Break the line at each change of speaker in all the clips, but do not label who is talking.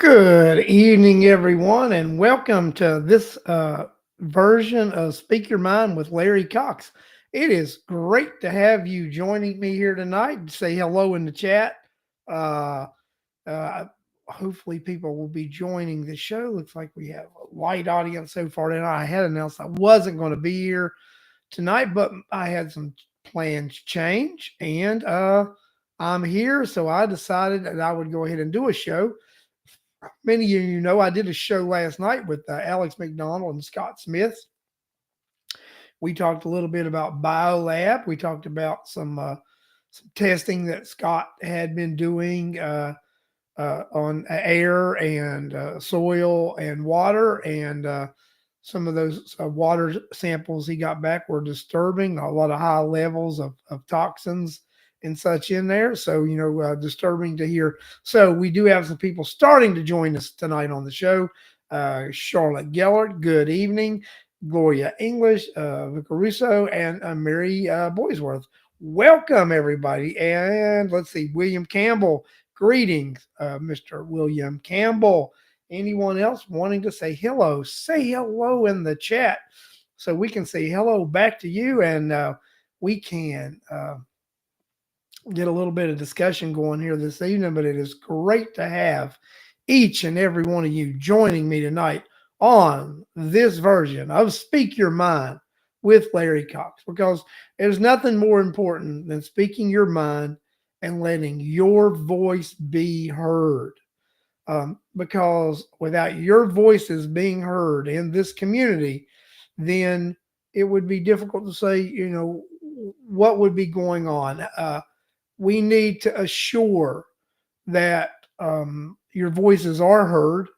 Good evening, everyone, and welcome to this version of Speak Your Mind with Larry Cox. It is great to have you joining me here tonight. Say hello in the chat. Uh, uh, Hopefully, people will be joining the show. Looks like we have a light audience so far tonight. I had announced I wasn't going to be here tonight, but I had some plans change, and I'm here. So I decided that I would go ahead and do a show. Many of you know I did a show last night with Alex McDonald and Scott Smith. We talked a little bit about BioLab. We talked about some testing that Scott had been doing on air and soil and water, and some of those water samples he got back were disturbing. A lot of high levels of toxins and such in there. So, disturbing to hear. So, we do have some people starting to join us tonight on the show. Charlotte Gellert, good evening. Gloria English, Vicar Russo, and Mary Boysworth. Welcome, everybody. And let's see, William Campbell. Greetings, Mr. William Campbell. Anyone else wanting to say hello in the chat so we can say hello back to you, and we can get a little bit of discussion going here this evening. But it is great to have each and every one of you joining me tonight on this version of Speak Your Mind with Larry Cox, because there's nothing more important than speaking your mind and letting your voice be heard. Because without your voices being heard in this community, then it would be difficult to say, what would be going on. We need to assure that your voices are heard,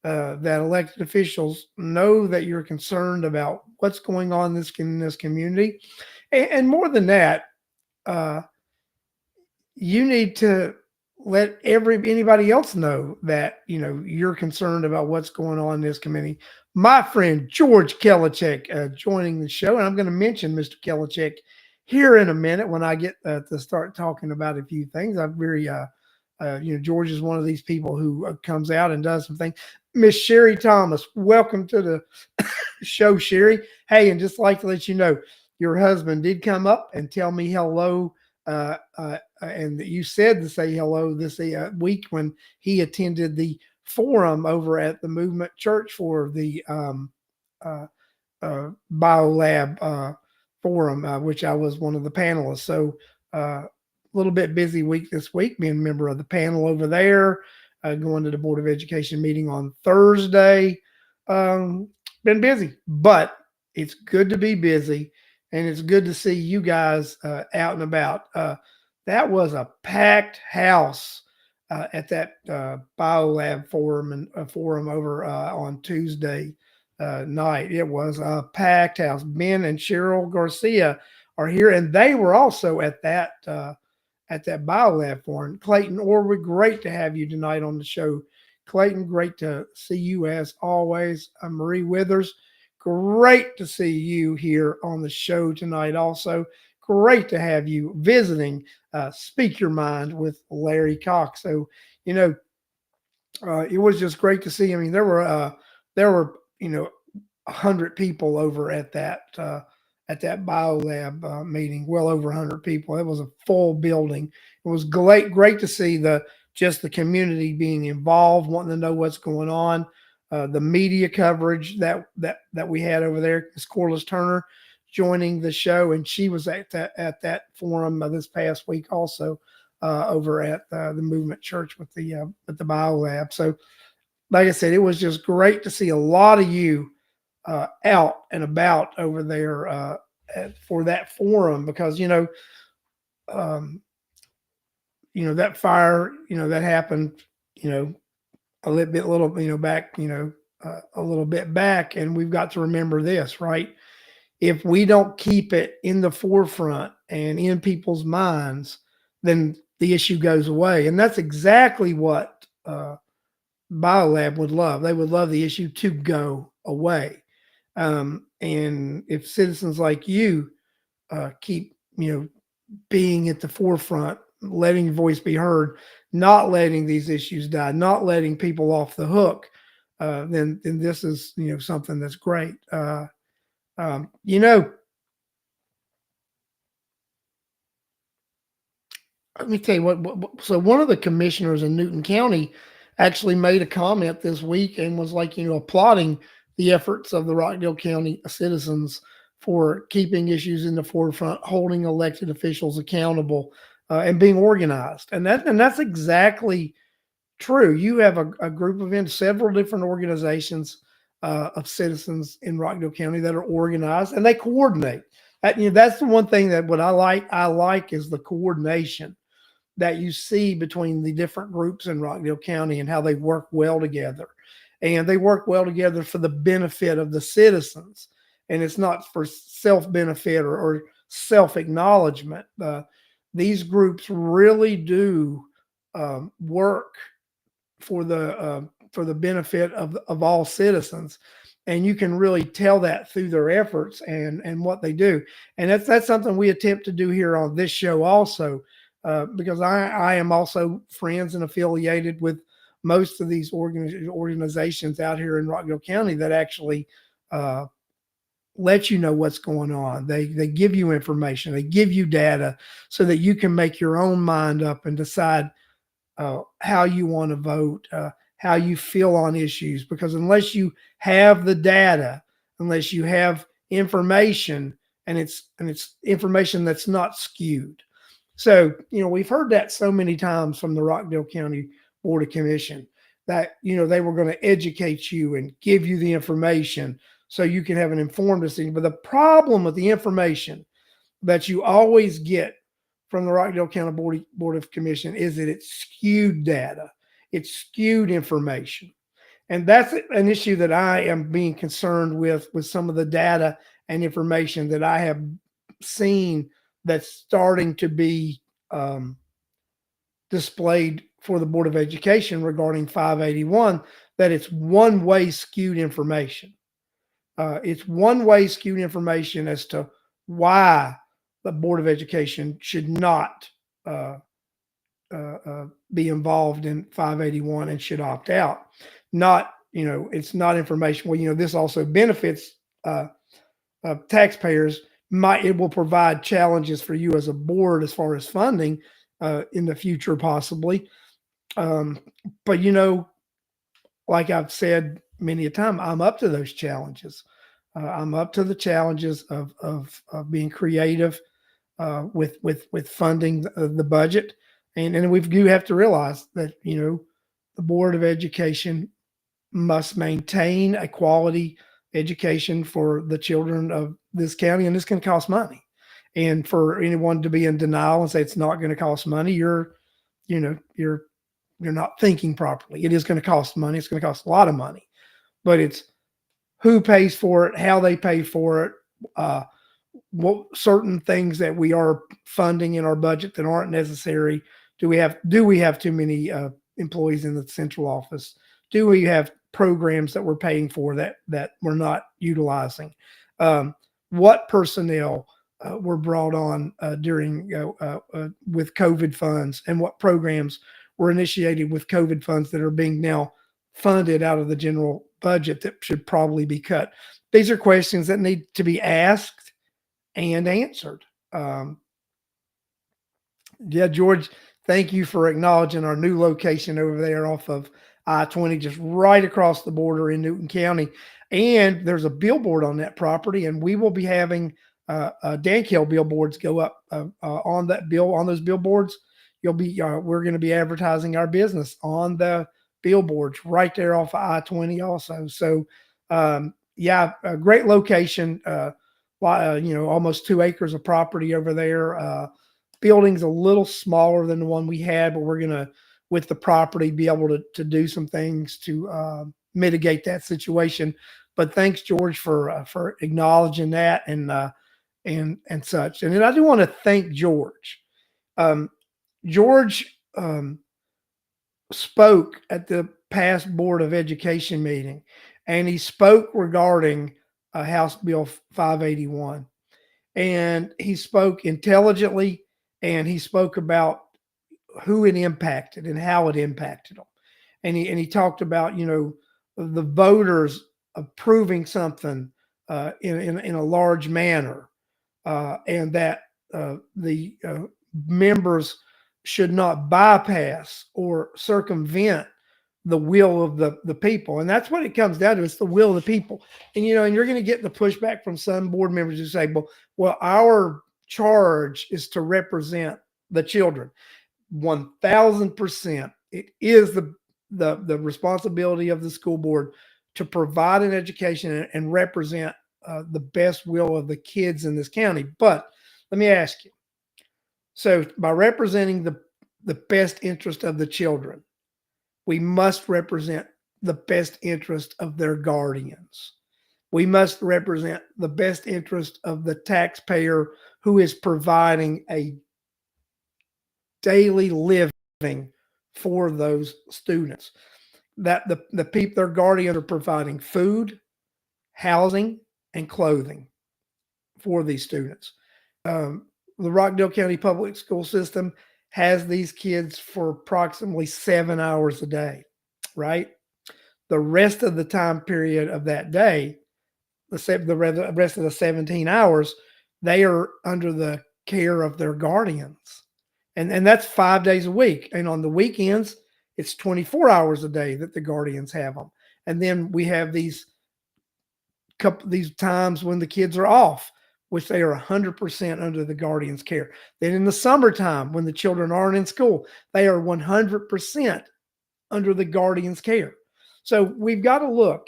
that elected officials know that you're concerned about what's going on in this community. And more than that, uh, you need to let anybody else know that you're concerned about what's going on in this committee. My friend George Kelichek joining the show, and I'm going to mention Mr. Kelichek here in a minute when I get to start talking about a few things. I'm very, George is one of these people who comes out and does some things. Miss Sherry Thomas, welcome to the show, Sherry. Hey, and just like to let you know, your husband did come up and tell me hello. And you said to say hello this week when he attended the forum over at the Movement Church for the uh, BioLab forum, which I was one of the panelists. So a little bit busy week this week, being a member of the panel over there, going to the Board of Education meeting on Thursday. Been busy, but it's good to be busy, and it's good to see you guys out and about. That was a packed house at that BioLab forum and forum over on Tuesday night. It was a packed house. Ben and Cheryl Garcia are here, and they were also at that BioLab forum. Clayton Orwood, great to have you tonight on the show. Clayton, great to see you as always. Marie Withers, great to see you here on the show tonight also. Great to have you visiting Speak Your Mind with Larry Cox. So, it was just great to see. I mean, there were 100 people over at that BioLab meeting, well over 100 people. It was a full building. It was great to see the community being involved, wanting to know what's going on. The media coverage that we had over there. Ms. Corliss Turner joining the show, and she was at that forum this past week also over at the Movement Church with the BioLab. So, like I said, it was just great to see a lot of you out and about over there for that forum, because that fire that happened a little back a little bit back, and we've got to remember this, right? If we don't keep it in the forefront and in people's minds, then the issue goes away, and that's exactly what BioLab would love. They would love the issue to go away. And if citizens like you keep being at the forefront, letting your voice be heard, not letting these issues die, not letting people off the hook, then this is something that's great. You know, let me tell you so one of the commissioners in Newton County actually made a comment this week and was like, applauding the efforts of the Rockdale County citizens for keeping issues in the forefront, holding elected officials accountable, and being organized. And that's exactly true. You have a group of several different organizations of citizens in Rockdale County that are organized and they coordinate. That's the one thing that what I like. I like is the coordination that you see between the different groups in Rockdale County and how they work well together. And they work well together for the benefit of the citizens. And it's not for self benefit or self acknowledgement. These groups really do work for the benefit of all citizens, and you can really tell that through their efforts and what they do. And that's something we attempt to do here on this show also, because I am also friends and affiliated with most of these organizations out here in Rockdale County that actually let you know what's going on. They give you information, they give you data so that you can make your own mind up and decide how you want to vote, how you feel on issues. Because unless you have the data, unless you have information, and it's information that's not skewed. So we've heard that so many times from the Rockdale County Board of Commission that they were going to educate you and give you the information so you can have an informed decision. But the problem with the information that you always get from the Rockdale County Board of Commission is that it's skewed data, it's skewed information. And that's an issue that I am being concerned with some of the data and information that I have seen that's starting to be displayed for the Board of Education regarding 581, that it's one-way skewed information. It's one-way skewed information as to why the Board of Education should not be involved in 581 and should opt out. Not, it's not information. Well, this also benefits taxpayers. It will provide challenges for you as a board as far as funding in the future, possibly. But like I've said many a time, I'm up to those challenges. I'm up to the challenges of being creative with funding the budget, and we do have to realize that the Board of Education must maintain a quality education for the children of this county, and this can cost money. And for anyone to be in denial and say it's not going to cost money, you're not thinking properly. It is going to cost money. It's going to cost a lot of money, but it's who pays for it, how they pay for it, what certain things that we are funding in our budget that aren't necessary. Do we have too many employees in the central office? Do we have programs that we're paying for that we're not utilizing? What personnel were brought on during with COVID funds, and what programs were initiated with COVID funds that are being now funded out of the general budget that should probably be cut? These are questions that need to be asked and answered. Yeah, George, thank you for acknowledging our new location over there off of I-20, just right across the border in Newton County. And there's a billboard on that property, and we will be having Dankel billboards go up on those billboards. We're going to be advertising our business on the billboards right there off of I-20 also. So yeah, a great location. Almost 2 acres of property over there. Building's a little smaller than the one we had, but we're gonna, with the property, be able to do some things to mitigate that situation. But thanks, George, for acknowledging that and such. And then I do want to thank George. George spoke at the past Board of Education meeting, and he spoke regarding House Bill 581. And he spoke intelligently, and he spoke about who it impacted and how it impacted them. And he talked about, the voters approving something in a large manner, and that the members should not bypass or circumvent the will of the people. And that's what it comes down to. It's the will of the people. And, and you're going to get the pushback from some board members who say, well, our charge is to represent the children. 1000%. It is the responsibility of the school board to provide an education and represent the best will of the kids in this county. But let me ask you, so by representing the best interest of the children, we must represent the best interest of their guardians. We must represent the best interest of the taxpayer who is providing a daily living for those students. That the people, their guardians, are providing food, housing, and clothing for these students. The Rockdale County Public School System has these kids for approximately 7 hours a day, right? The rest of the time period of that day, the rest of the 17 hours, they are under the care of their guardians. And that's 5 days a week. And on the weekends, it's 24 hours a day that the guardians have them. And then we have these times when the kids are off, which they are 100% under the guardian's care. Then in the summertime, when the children aren't in school, they are 100% under the guardian's care. So we've got to look.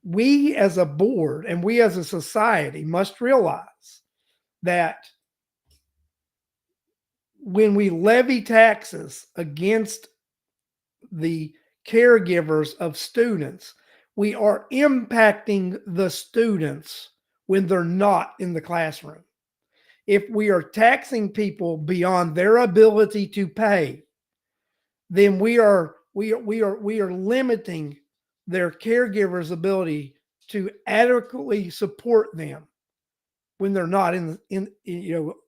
We as a board and we as a society must realize that when we levy taxes against the caregivers of students, we are impacting the students when they're not in the classroom. If we are taxing people beyond their ability to pay, then we are limiting their caregivers' ability to adequately support them when they're not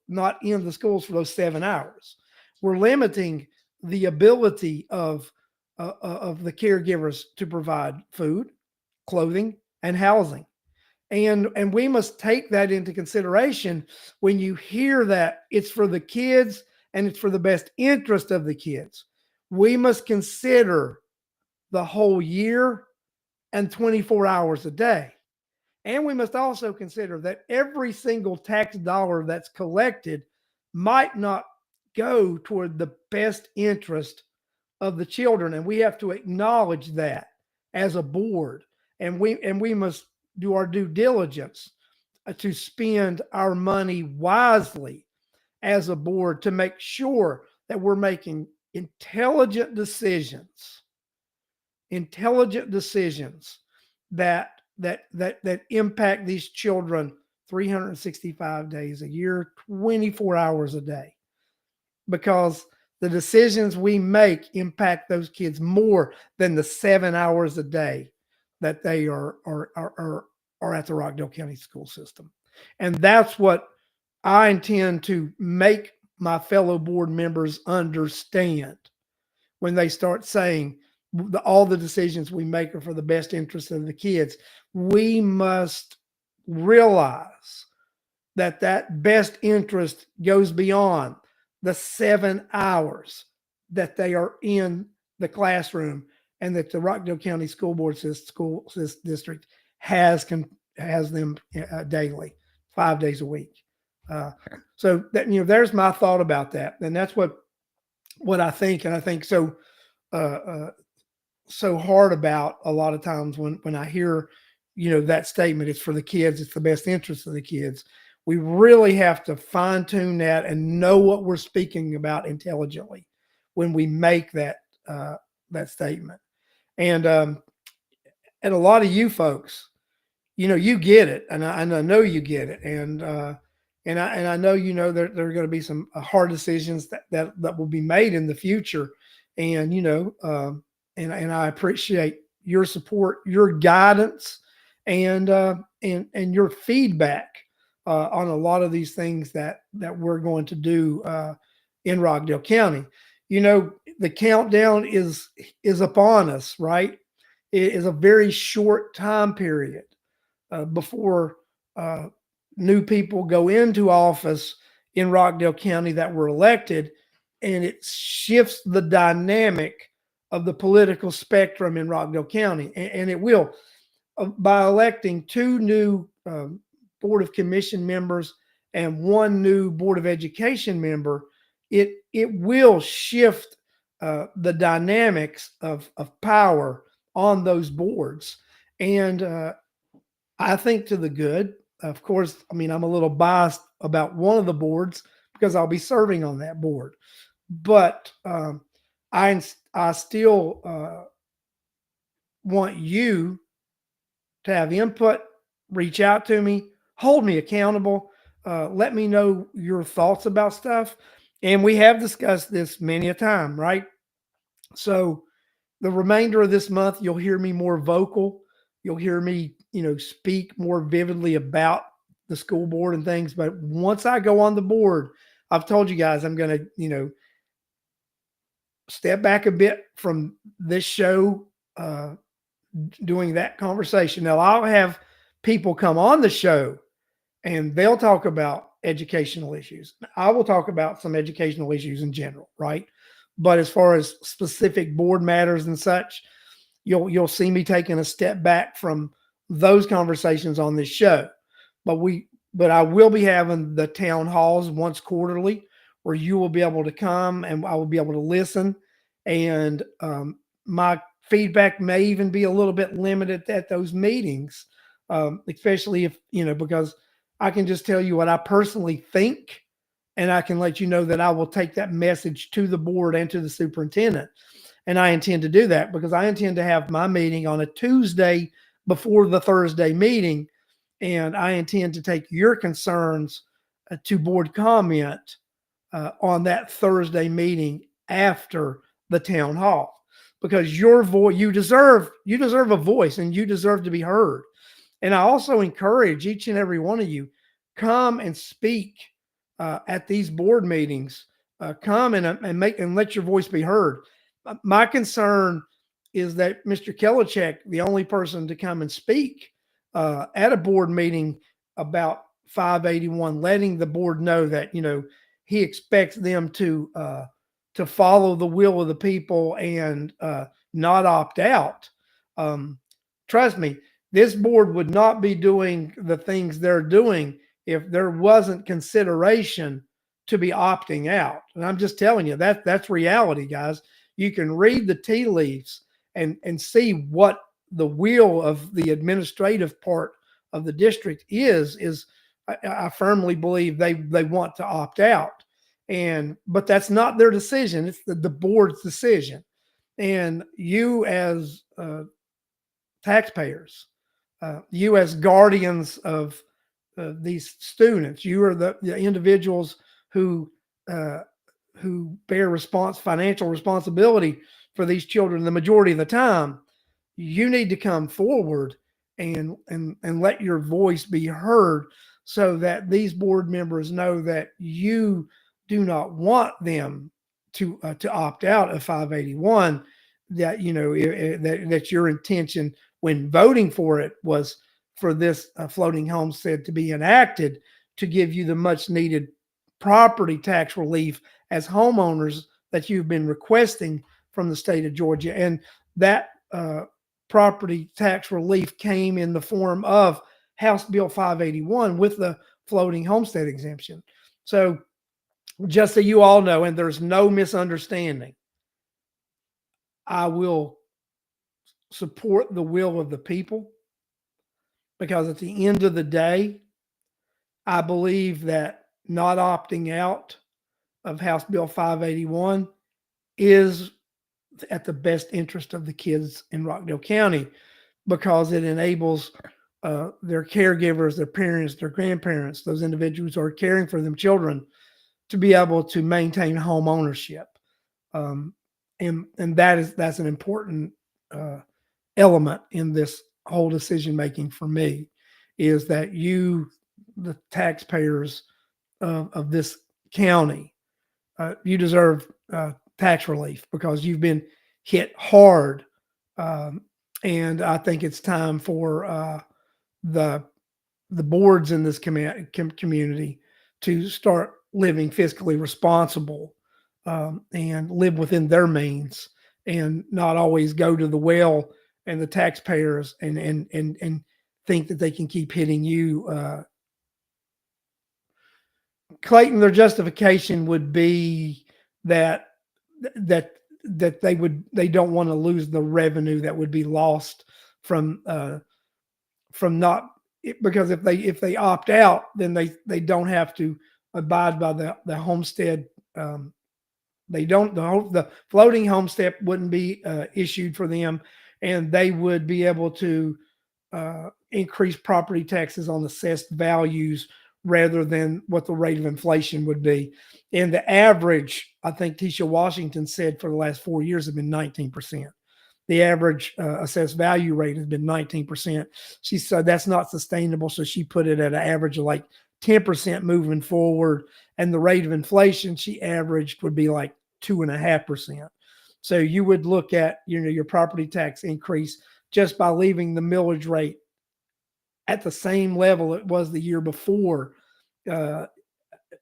not in the schools for those 7 hours. We're limiting the ability of the caregivers to provide food, clothing, and housing. And we must take that into consideration when you hear that it's for the kids and it's for the best interest of the kids. We must consider the whole year and 24 hours a day. And we must also consider that every single tax dollar that's collected might not go toward the best interest of the children. And we have to acknowledge that as a board. And we must do our due diligence to spend our money wisely as a board to make sure that we're making intelligent decisions that impact these children 365 days a year, 24 hours a day, because the decisions we make impact those kids more than the 7 hours a day that they are at the Rockdale County school system. And that's what I intend to make my fellow board members understand when they start saying all the decisions we make are for the best interest of the kids. We must realize that best interest goes beyond the 7 hours that they are in the classroom, and that the Rockdale County School District has them daily, 5 days a week. So that, there's my thought about that, and that's what I think. And I think so hard about a lot of times when I hear, that statement, it's for the kids, it's the best interest of the kids. We really have to fine tune that and know what we're speaking about intelligently when we make that statement. And a lot of you folks, you get it, and I know you get it, and I know there are going to be some hard decisions that will be made in the future, and and I appreciate your support, your guidance, and your feedback on a lot of these things that we're going to do in Rockdale County. the countdown is upon us, right? It is a very short time period before uh, new people go into office in Rockdale County that were elected, and it shifts the dynamic of the political spectrum in Rockdale County, and it will by electing two new Board of Commission members and one new Board of Education member. It will shift the dynamics of power on those boards, and I think to the good. Of course, I mean, I'm a little biased about one of the boards because I'll be serving on that board, but I still want you to have input, reach out to me, hold me accountable, let me know your thoughts about stuff. And we have discussed this many a time, right? So the remainder of this month, you'll hear me more vocal. You'll hear me, speak more vividly about the school board and things. But once I go on the board, I've told you guys I'm going to, step back a bit from this show, doing that conversation. Now, I'll have people come on the show and they'll talk about educational issues. I will talk about some educational issues in general, right? But as far as specific board matters and such, you'll see me taking a step back from those conversations on this show. But I will be having the town halls once quarterly where you will be able to come and I will be able to listen. And my feedback may even be a little bit limited at those meetings, especially if, because I can just tell you what I personally think, and I can let you know that I will take that message to the board and to the superintendent. And I intend to do that because I intend to have my meeting on a Tuesday before the Thursday meeting. And I intend to take your concerns to board comment on that Thursday meeting after the town hall, because your voice, you deserve a voice and you deserve to be heard. And I also encourage each and every one of you, come and speak at these board meetings. Come and let your voice be heard. My concern is that Mr. Kelichek, the only person to come and speak at a board meeting about 581, letting the board know that he expects them to follow the will of the people and not opt out. Trust me, this board would not be doing the things they're doing if there wasn't consideration to be opting out. And I'm just telling you that's reality, guys. You can read the tea leaves and see what the will of the administrative part of the district is. I firmly believe they want to opt out. But that's not their decision. It's the board's decision. And you as taxpayers, you as guardians of these students, you are the individuals who bear financial responsibility for these children the majority of the time. You need to come forward and let your voice be heard so that these board members know that you do not want them to opt out of 581, that that your intention when voting for it was for this floating homestead to be enacted to give you the much needed property tax relief as homeowners that you've been requesting from the state of Georgia. And that property tax relief came in the form of House Bill 581 with the floating homestead exemption. So just so you all know, and there's no misunderstanding, I will support the will of the people, because at the end of the day, I believe that not opting out of House Bill 581 is at the best interest of the kids in Rockdale County, because it enables their caregivers, their parents, their grandparents, those individuals who are caring for them children, to be able to maintain home ownership. And that's an important element in this whole decision making for me, is that you, the taxpayers of this county, you deserve tax relief because you've been hit hard. Um, and I think it's time for the boards in this community to start living fiscally responsible, and live within their means, and not always go to the well and the taxpayers and think that they can keep hitting you. Clayton, their justification would be that that they don't want to lose the revenue that would be lost from not, because if they opt out, then they don't have to abide by the homestead. They don't the floating homestead wouldn't be issued for them, and they would be able to increase property taxes on assessed values rather than what the rate of inflation would be. And the average, I think Tisha Washington said, for the last 4 years have been 19%. The average assessed value rate has been 19%. She said that's not sustainable, so she put it at an average of like 10% moving forward. And the rate of inflation she averaged would be like 2.5%. So you would look at, your property tax increase just by leaving the millage rate at the same level it was the year before, uh,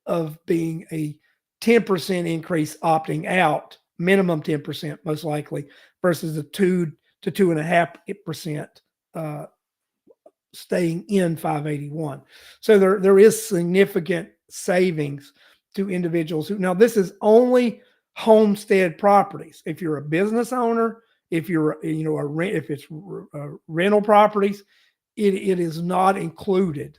of being a 10% increase opting out, minimum 10% most likely, versus a 2 to 2.5% staying in 581. So there is significant savings to individuals who, now this is only homestead properties. If you're a business owner, if you're, if it's rental properties, it is not included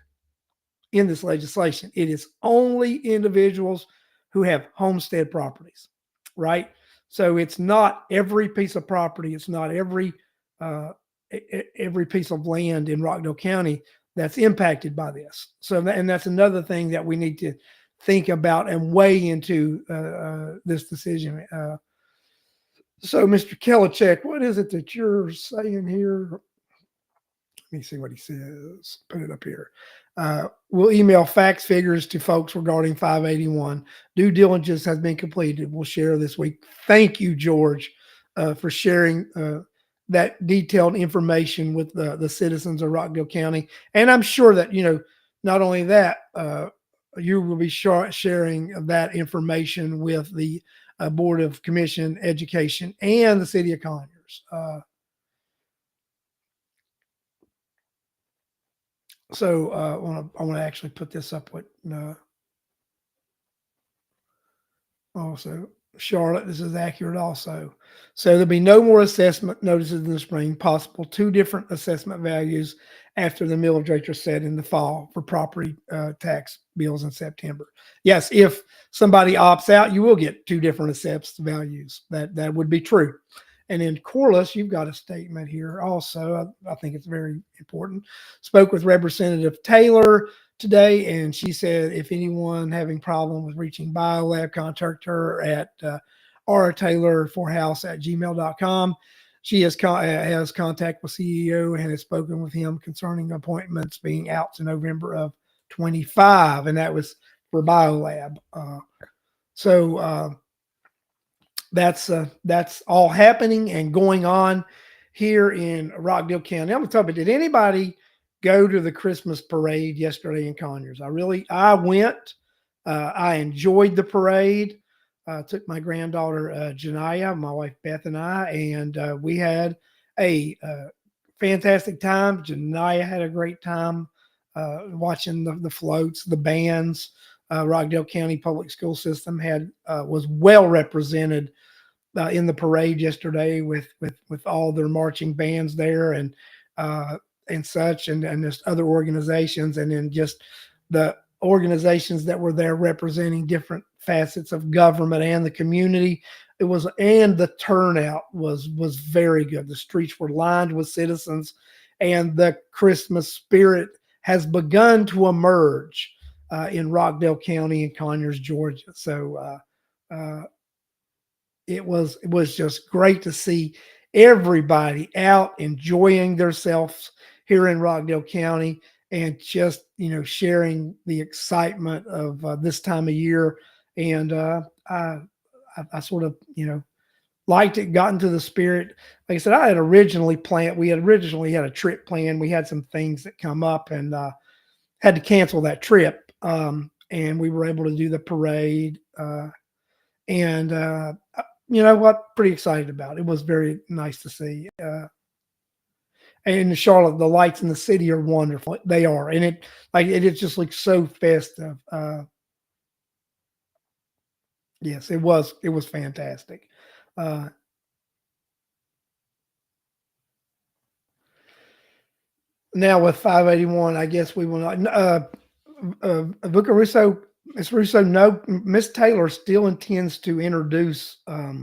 in this legislation. It is only individuals who have homestead properties, right? So it's not every piece of property. It's not uh, every piece of land in Rockdale County that's impacted by this. So, and that's another thing that we need to think about and weigh into this decision. So, Mr. Kelichek, what is it that you're saying here? Let me see what he says. Put it up here. We'll email facts figures to folks regarding 581. Due diligence has been completed. We'll share this week. Thank you, George, for sharing that detailed information with the citizens of Rockdale County. And I'm sure that, not only that, you will be sharing that information with the Board of Commission Education and the City of Conyers. So I want to actually put this up with also Charlotte. This is accurate also. So there'll be no more assessment notices in the spring. Possible 2 different assessment values after the millage rates are set in the fall for property tax bills in September. Yes, if somebody opts out, you will get 2 different assessed values. That would be true. And in Corliss, you've got a statement here also. I think it's very important. Spoke with Representative Taylor today, and she said if anyone having problem with reaching BioLab, contact her at rtaylor4house@gmail.com. She has contact with CEO and has spoken with him concerning appointments being out to November of 25, and that was for BioLab. So that's all happening and going on here in Rockdale County. I'm gonna talk about, did anybody go to the Christmas parade yesterday in Conyers? I went. I enjoyed the parade. Took my granddaughter Janiyah, my wife Beth, and I, and we had a fantastic time. Janiyah had a great time watching the floats, the bands. Rockdale County Public School System was well represented in the parade yesterday with all their marching bands there and such, and just other organizations, and then just the organizations that were there representing different facets of government and the community. And the turnout was very good. The streets were lined with citizens, and the Christmas spirit has begun to emerge in Rockdale County and Conyers, Georgia. So it was just great to see everybody out enjoying themselves here in Rockdale County, and just sharing the excitement of this time of year. And I I sort of, liked it, got into the spirit. Like I said, I had originally planned, we had originally had a trip planned. We had some things that come up and had to cancel that trip. And we were able to do the parade. And you know what? Pretty excited about it. It was very nice to see. And in Charlotte, the lights in the city are wonderful. They are, and it just looks so festive. Yes, it was. It was fantastic. Uh, Now with 581, I guess we will not. Vicar Russo, Miss Russo, no, Miss Taylor still intends to introduce uh,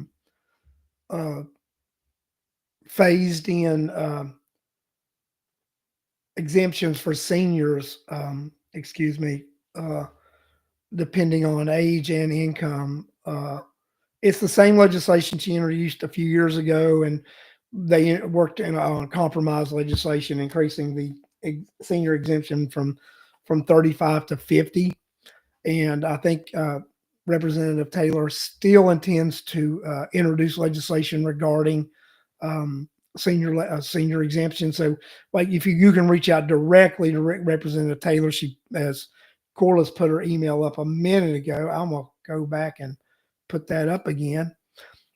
phased in exemptions for seniors. Excuse me, depending on age and income. It's the same legislation she introduced a few years ago, and they worked on compromise legislation, increasing the senior exemption from 35 to 50. And I think Representative Taylor still intends to introduce legislation regarding senior exemption. So, like, if you can reach out directly to Representative Taylor, she, as Corliss put her email up a minute ago. I'm gonna go back and put that up again.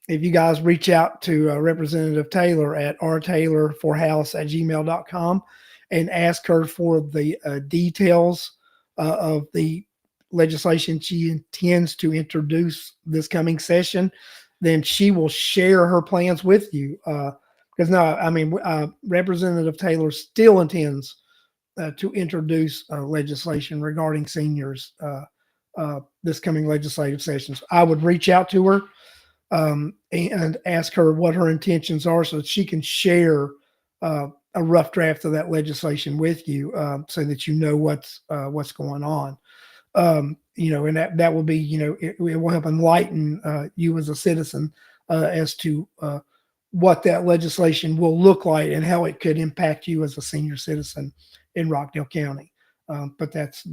If you guys reach out to Representative Taylor at rtaylor4house@gmail.com and ask her for the details of the legislation she intends to introduce this coming session, then she will share her plans with you. Because no, I mean, Representative Taylor still intends to introduce legislation regarding seniors this coming legislative sessions. I would reach out to her and ask her what her intentions are so that she can share a rough draft of that legislation with you, so that you know what's going on. And that will be, it will help enlighten you as a citizen as to what that legislation will look like and how it could impact you as a senior citizen in Rockdale County. But that's,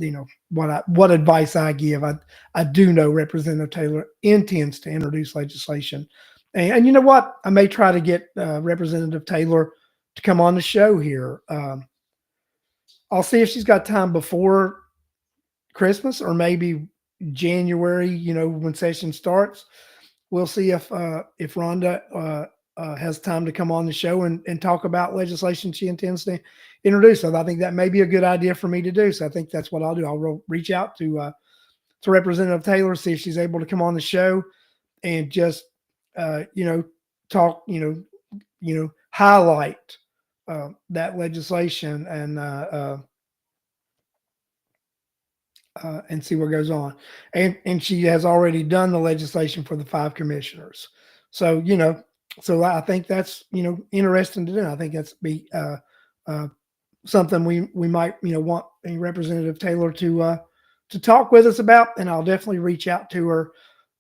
what advice I give. I do know Representative Taylor intends to introduce legislation, and you know what? I may try to get Representative Taylor to come on the show here. I'll see if she's got time before Christmas or maybe January. When session starts, we'll see if Rhonda has time to come on the show and talk about legislation she intends to introduce. So I think that may be a good idea for me to do. So I think that's what I'll do. I'll reach out to Representative Taylor, see if she's able to come on the show and just talk, highlight that legislation and see what goes on. And she has already done the legislation for the 5 commissioners. So so I think that's interesting to do. I think that's be something we might want a Representative Taylor to talk with us about, and I'll definitely reach out to her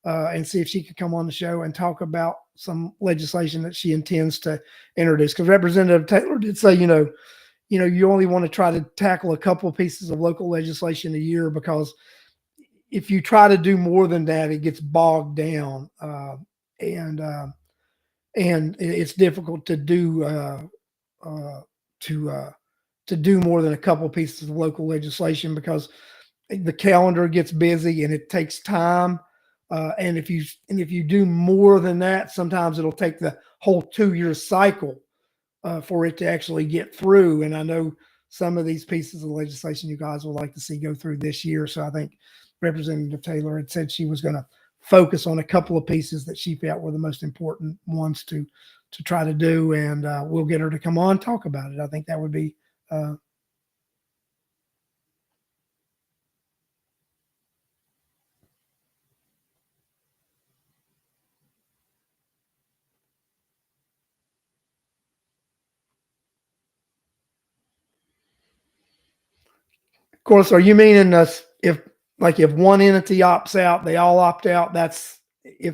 and see if she could come on the show and talk about some legislation that she intends to introduce. Because Representative Taylor did say, you only want to try to tackle a couple of pieces of local legislation a year, because if you try to do more than that, it gets bogged down, and it's difficult to do to do more than a couple of pieces of local legislation, because the calendar gets busy and it takes time. And if you do more than that, sometimes it'll take the whole 2-year cycle for it to actually get through. And I know some of these pieces of legislation you guys would like to see go through this year. So I think Representative Taylor had said she was going to focus on a couple of pieces that she felt were the most important ones to try to do. And we'll get her to come on, talk about it. I think that would be of course, are you meaning us if one entity opts out, they all opt out? Is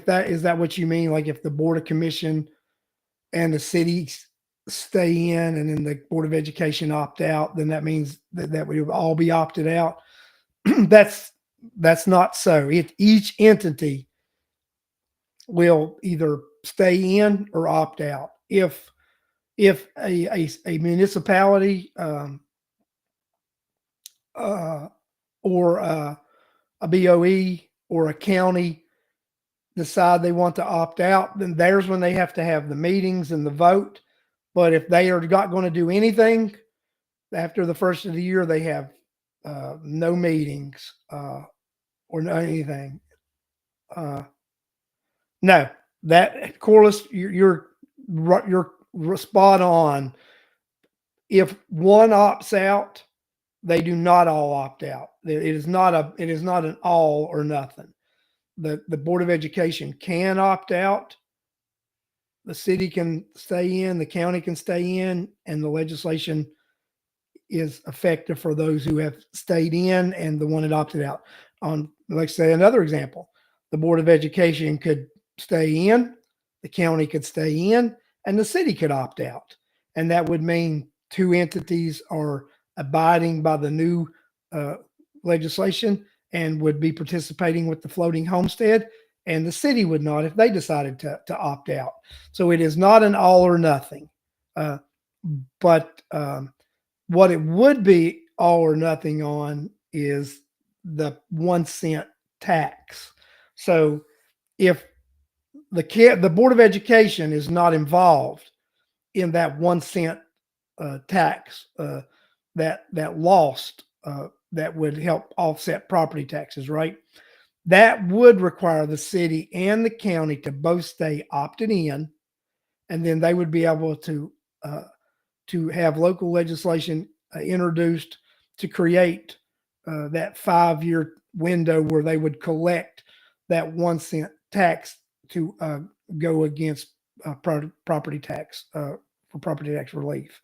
that what you mean? Like if the Board of Commission and the city stay in and then the Board of Education opt out, then that means that we would all be opted out. That's not so. Each entity will either stay in or opt out. If a municipality uh, or a BOE or a county decide they want to opt out, then there's when they have to have the meetings and the vote. But if they are not going to do anything after the first of the year, they have no meetings or no anything. No, that Corliss, you're spot on. If one opts out, they do not all opt out. It is not an all or nothing. The Board of Education can opt out. The city can stay in, the county can stay in, and the legislation is effective for those who have stayed in and the one that opted out. On, let's say, another example, the Board of Education could stay in, the county could stay in, and the city could opt out. And that would mean two entities are abiding by the new legislation and would be participating with the floating homestead, and the city would not if they decided to opt out. So it is not an all or nothing. But what it would be all or nothing on is the 1 cent tax. So if the Board of Education is not involved in that 1 cent tax that lost that would help offset property taxes, right? That would require the city and the county to both stay opted in, and then they would be able to have local legislation introduced to create that 5-year window where they would collect that 1 cent tax to go against property tax for property tax relief.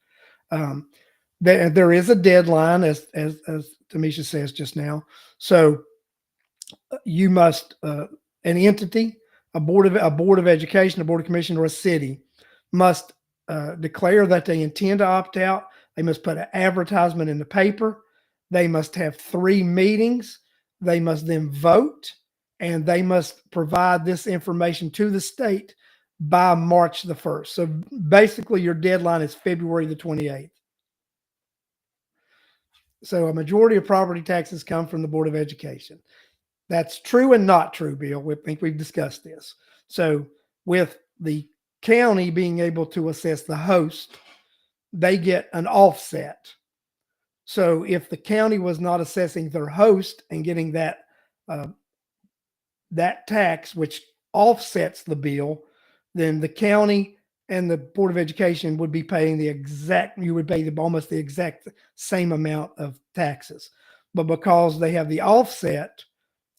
There is a deadline, as Tamisha says just now. So you must an entity, a board of education, a board of commission, or a city must declare that they intend to opt out. They must put an advertisement in the paper. They must have 3 meetings. They must then vote, and they must provide this information to the state by March the 1st. So basically, your deadline is February the 28th. So a majority of property taxes come from the Board of Education. That's true and not true, Bill. We think we've discussed this. So with the county being able to assess the host, they get an offset. So if the county was not assessing their host and getting that tax, which offsets the bill, then the county and the Board of Education would be paying you would pay almost the exact same amount of taxes. But because they have the offset,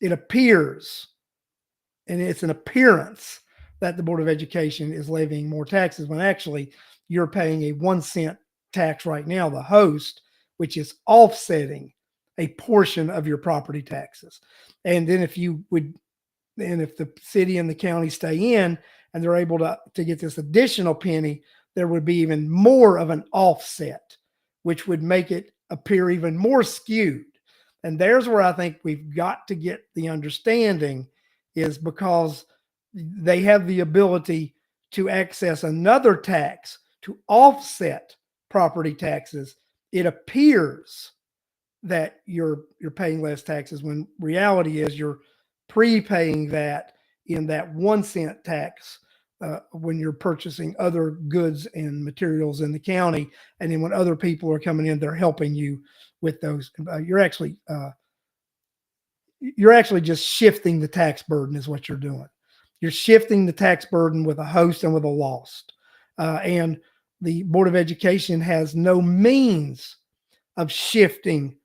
it appears, and it's an appearance, that the Board of Education is levying more taxes when actually you're paying a 1 cent tax right now, the host, which is offsetting a portion of your property taxes. And then if the city and the county stay in and they're able to get this additional penny, there would be even more of an offset, which would make it appear even more skewed. And there's where I think we've got to get the understanding, is because they have the ability to access another tax to offset property taxes. It appears that you're paying less taxes when reality is you're prepaying that in that 1 cent tax when you're purchasing other goods and materials in the county. And then when other people are coming in, they're helping you with those. You're actually just shifting the tax burden is what you're doing. You're shifting the tax burden with a host and with a lost. And the Board of Education has no means of shifting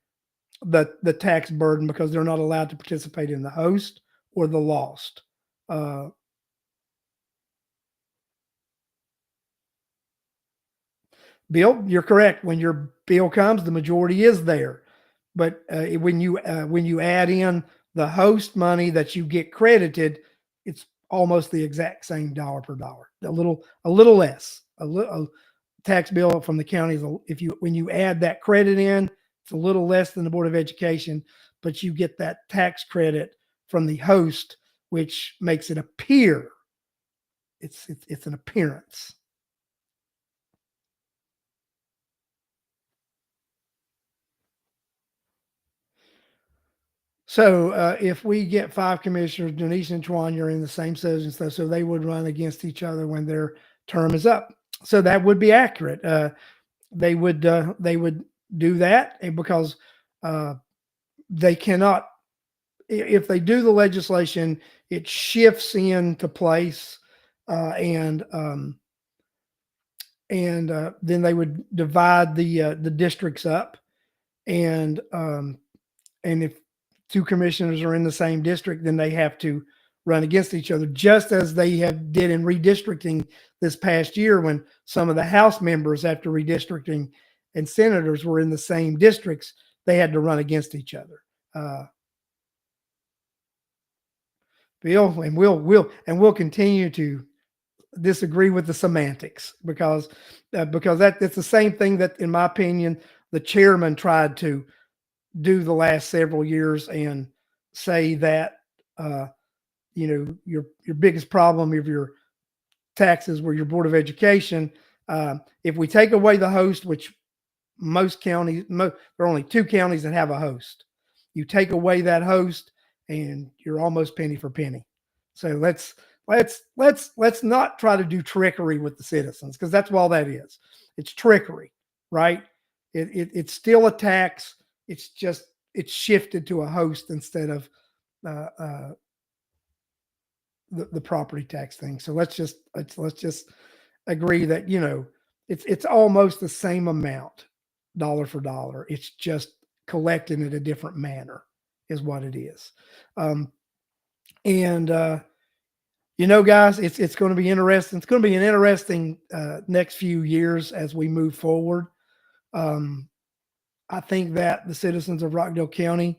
the tax burden because they're not allowed to participate in the host or the lost. Bill, you're correct. When your bill comes, the majority is there. But when you add in the host money that you get credited, it's almost the exact same dollar per dollar. A little less. A tax bill from the county is when you add that credit in, it's a little less than the Board of Education, but you get that tax credit from the host, which makes it appear it's an appearance. So if we get 5 commissioners, Denise and Twan, you're in the same and stuff, so they would run against each other when their term is up. So that would be accurate. They would do that because they cannot. If they do the legislation, it shifts into place, and then they would divide the districts up, and if 2 commissioners are in the same district, then they have to run against each other, just as they did in redistricting this past year, when some of the House members, after redistricting, and senators were in the same districts, they had to run against each other. Bill, and we'll continue to disagree with the semantics, because it's the same thing that, in my opinion, the chairman tried to do the last several years, and say that your biggest problem of your taxes were your Board of Education. If we take away the host, which most counties, there are only 2 counties that have a host. You take away that host, and you're almost penny for penny. So let's not try to do trickery with the citizens, because that's all that is. It's trickery, right? It's still a tax. It's shifted to a host instead of the property tax thing. So let's just agree that it's almost the same amount, dollar for dollar. It's just collected in a different manner, is what it is. Guys, it's going to be interesting. It's going to be an interesting next few years as we move forward. I think that the citizens of Rockdale County,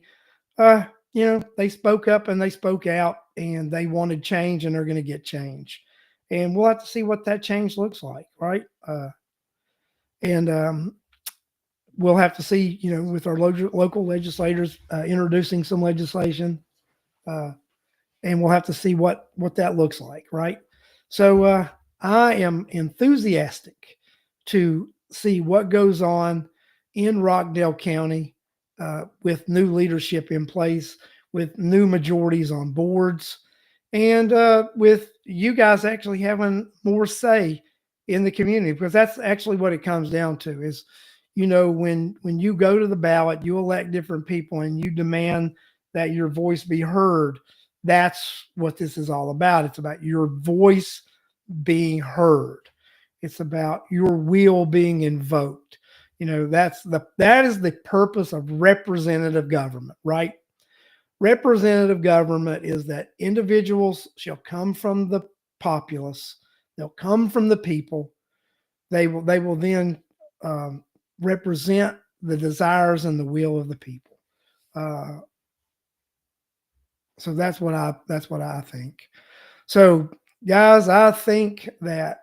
they spoke up and they spoke out, and they wanted change, and they're going to get change. And we'll have to see what that change looks like, right? We'll have to see, with our local legislators introducing some legislation, and we'll have to see what that looks like, right? So I am enthusiastic to see what goes on in Rockdale County with new leadership in place, with new majorities on boards, and with you guys actually having more say in the community, because that's actually what it comes down to. Is when you go to the ballot, you elect different people, and you demand that your voice be heard. That's what this is all about. It's about your voice being heard. It's about your will being invoked. That is the purpose of representative government, right? Representative government is that individuals shall come from the populace. They'll come from the people. They will then represent the desires and the will of the people. So that's what I think. So, guys, I think that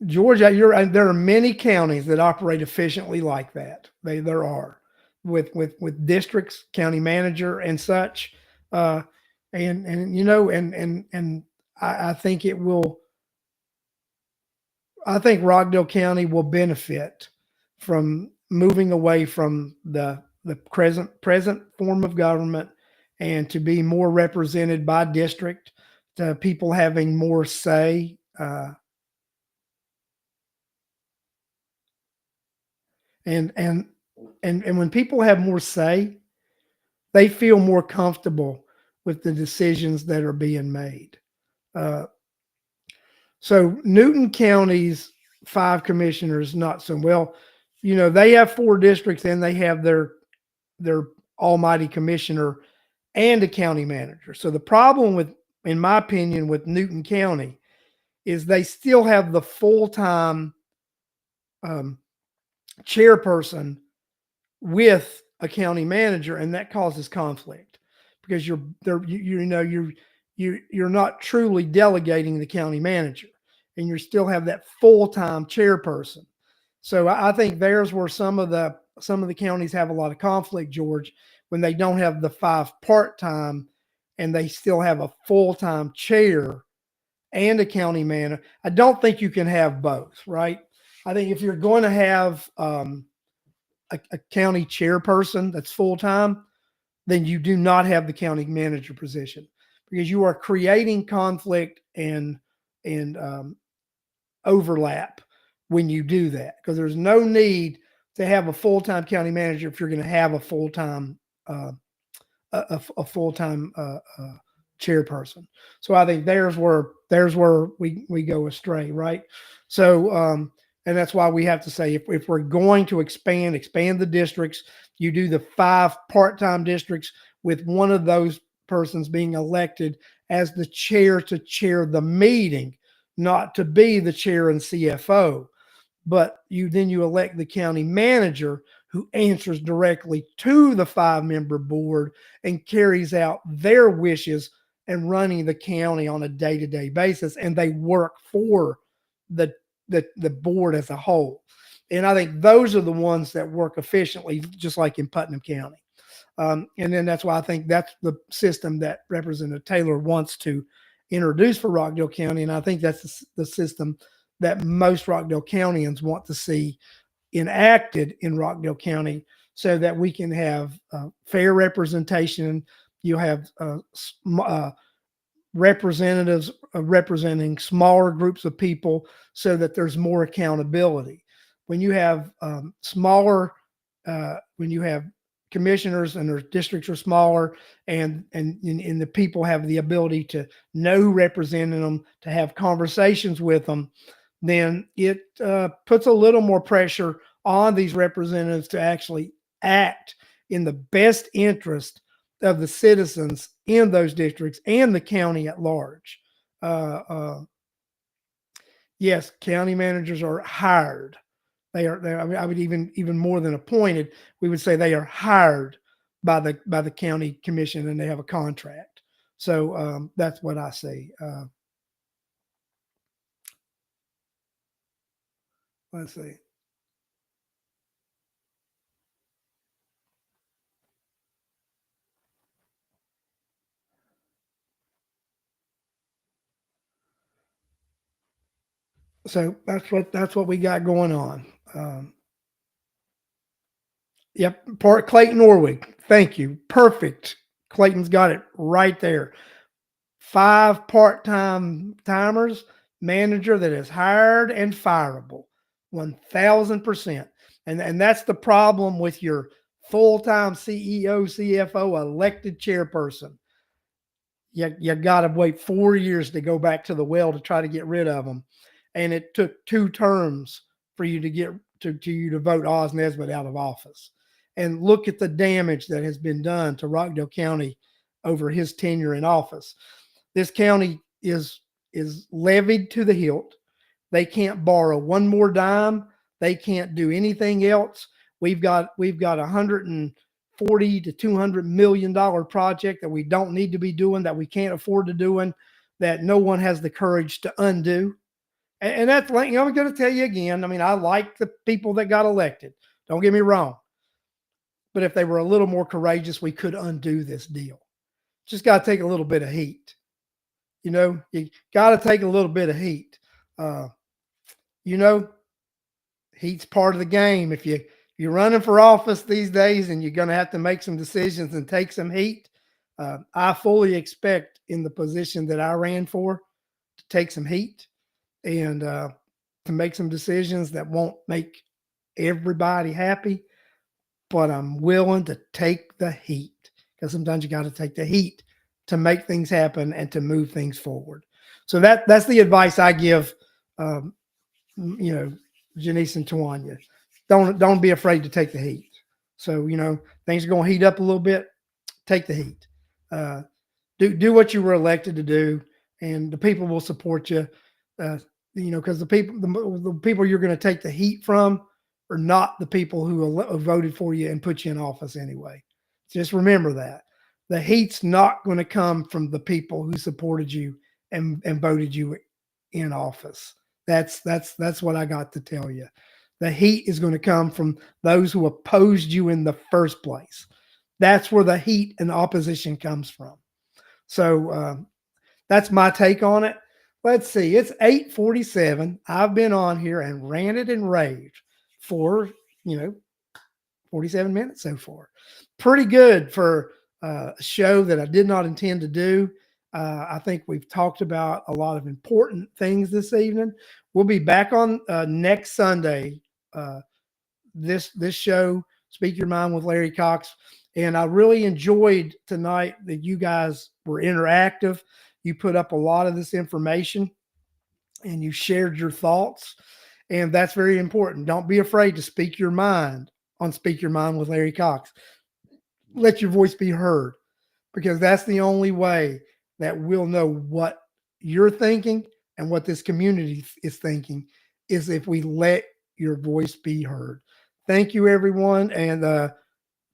Georgia, there are many counties that operate efficiently like that. There are with districts, county manager, and such. I think it will. I think Rockdale County will benefit from moving away from the present form of government, and to be more represented by district, to people having more say. And when people have more say, they feel more comfortable with the decisions that are being made. So Newton County's 5 commissioners, not so well. They have 4 districts, and they have their almighty commissioner and a county manager. So the problem in my opinion, with Newton County is they still have the full-time chairperson with a county manager, and that causes conflict, because you're not truly delegating the county manager, and you still have that full-time chairperson. So I think there's where some of the some of the counties have a lot of conflict, George, when they don't have the 5 part-time and they still have a full-time chair and a county manager. I don't think you can have both, right? I think if you're going to have a county chairperson that's full-time, then you do not have the county manager position, because you are creating conflict and overlap when you do that, because there's no need to have a full-time county manager if you're going to have a full-time a full-time chairperson. So I think there's where we go astray, right? So and that's why we have to say, if we're going to expand the districts, you do the 5 part-time districts with one of those persons being elected as the chair to chair the meeting, not to be the chair and CFO. But you elect the county manager, who answers directly to the 5-member board and carries out their wishes and running the county on a day-to-day basis, and they work for the board as a whole. And I think those are the ones that work efficiently, just like in Putnam County. And then that's why I think that's the system that Representative Taylor wants to introduce for Rockdale County. And I think that's the system that most Rockdale Countyans want to see enacted in Rockdale County, so that we can have fair representation. You'll have representatives representing smaller groups of people, so that there's more accountability. When you have when you have commissioners and their districts are smaller, and the people have the ability to know who represented them, to have conversations with them, then it puts a little more pressure on these representatives to actually act in the best interest of the citizens in those districts and the county at large. Yes, county managers are hired. I mean, I would even more than appointed. We would say they are hired by the county commission, and they have a contract. So that's what I say. Let's see. So that's what we got going on. Yep, Clayton Norwig. Thank you. Perfect. Clayton's got it right there. 5 part-time timers, manager that is hired and fireable, 1,000%. And that's the problem with your full-time CEO, CFO, elected chairperson. You got to wait 4 years to go back to the well to try to get rid of them, and it took 2 terms for you to get you to vote Oz Nesbitt out of office. And look at the damage that has been done to Rockdale County over his tenure in office. This county is levied to the hilt. They can't borrow one more dime. They can't do anything else. We've got $140 to $200 million project that we don't need to be doing, that we can't afford to doing, that no one has the courage to undo. And that's like, I'm going to tell you again. I mean, I like the people that got elected. Don't get me wrong. But if they were a little more courageous, we could undo this deal. Just got to take a little bit of heat. You got to take a little bit of heat. Heat's part of the game. If you're running for office these days, and you're going to have to make some decisions and take some heat, I fully expect in the position that I ran for to take some heat and to make some decisions that won't make everybody happy. But I'm willing to take the heat, because sometimes you got to take the heat to make things happen and to move things forward. So that's the advice I give, Janice and Tawanya. Don't be afraid to take the heat. So, things are going to heat up a little bit. Take the heat. Do what you were elected to do, and the people will support you. Because the people you're going to take the heat from are not the people who voted for you and put you in office anyway. Just remember that. The heat's not going to come from the people who supported you and voted you in office. That's what I got to tell you. The heat is going to come from those who opposed you in the first place. That's where the heat and the opposition comes from. So that's my take on it. Let's see. It's 8:47. I've been on here and ranted and raved for, 47 minutes so far. Pretty good for a show that I did not intend to do. I think we've talked about a lot of important things this evening. We'll be back on next Sunday. This show, Speak Your Mind with Larry Cox, and I really enjoyed tonight that you guys were interactive. You put up a lot of this information, and you shared your thoughts, and that's very important. Don't be afraid to speak your mind on Speak Your Mind with Larry Cox. Let your voice be heard, because that's the only way that we'll know what you're thinking and what this community is thinking, is if we let your voice be heard. Thank you, everyone, and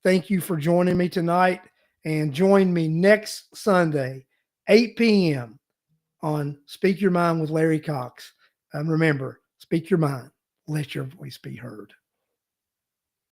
thank you for joining me tonight. And join me next Sunday, 8 p.m. on Speak Your Mind with Larry Cox. And remember, speak your mind. Let your voice be heard.